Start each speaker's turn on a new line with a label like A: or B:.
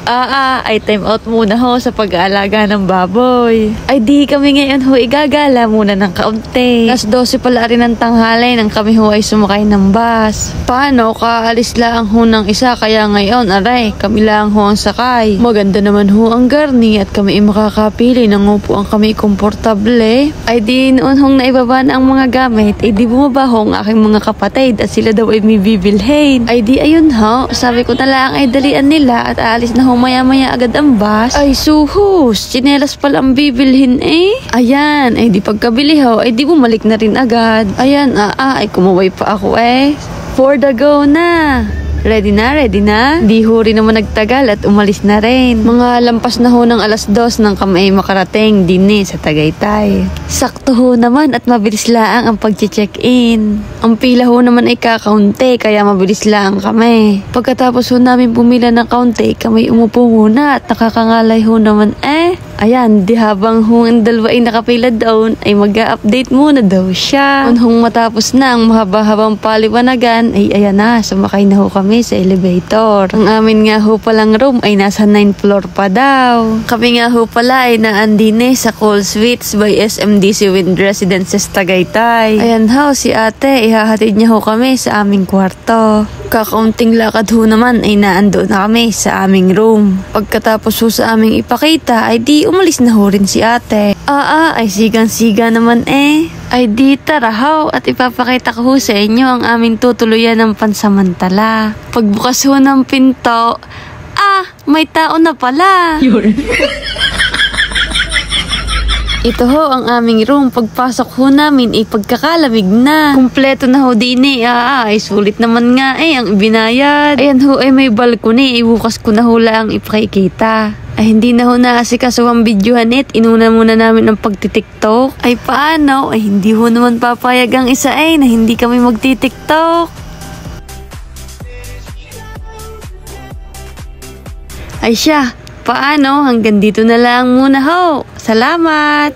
A: Ay time out muna ho sa pag-aalaga ng baboy. Ay di kami ngayon ho igagala muna ng kaunti. 12 pala rin ng tanghali nang kami ho ay sumakay ng bus. Paano? Kaalis lang ho ng isa kaya ngayon aray kami lang ho ang sakay. Maganda naman ho ang garni at kami ay makakapili ng upuan kami komportable. Ay di noon hong naibaba na ang mga gamit ay di bumaba ho ang aking mga kapatid at sila daw ay may bibilhin. Ay di ayun ho, sabi ko na lang ay dalian nila at aalis na ho maya-maya agad ang bus. Ay suhus, tsinelas pala ang bibilhin eh. Ayan, ay di pagkabili ho, ay di bumalik na rin agad. Ayan, ay kumaway pa ako eh. For the go na! Ready na, ready na? Di ho rin naman nagtagal at umalis na rin. Mga lampas na ho ng 2:00 nang kami makarating din sa Tagaytay. Sakto ho naman at mabilis lang ang pag-check-in. Ang pila ho naman ay kakaunti kaya mabilis lang kami. Pagkatapos ho namin pumila ng kaunti, kami umupo muna at nakakangalay ho naman eh. Ayan, di habang ho ang dalawa ay nakapila doon, ay mag-update muna daw siya. Unhong matapos na ang mahaba-habang paliwanagan, ay ayan na, sumakay na ho kami sa elevator. Ang amin nga ho palang room ay nasa 9th floor pa daw. Kami nga ho pala ay naandine sa Cool Suites by SMDC Wind Residences Tagaytay. Ayan ho, si ate, ihahatid niya ho kami sa aming kwarto. Kakaunting lakad ho naman ay naando na kami sa aming room. Pagkatapos ho sa aming ipakita ay di umalis na ho rin si ate. Ay sigang-siga naman eh. Ay di tara ho at ipapakita ko ho sa inyo ang aming tutuluyan ng pansamantala. Pagbukas ho ng pinto, may tao na pala. Ito ho ang aming room. Pagpasok ho namin ay pagkakalamig na. Kumpleto na ho din eh. Ay sulit naman nga eh ang ibinayad. Ayan ho ay may balcony. Ibukas ko na ho lang ipakikita. Ay hindi na ho naasikaso ang videohan it. Inuna muna namin ang pagtitiktok. Ay paano? Ay hindi ho naman papayag ang isa eh na hindi kami magtitiktok. Ay siya. Paano? Hanggang dito na lang muna ho. Salamat!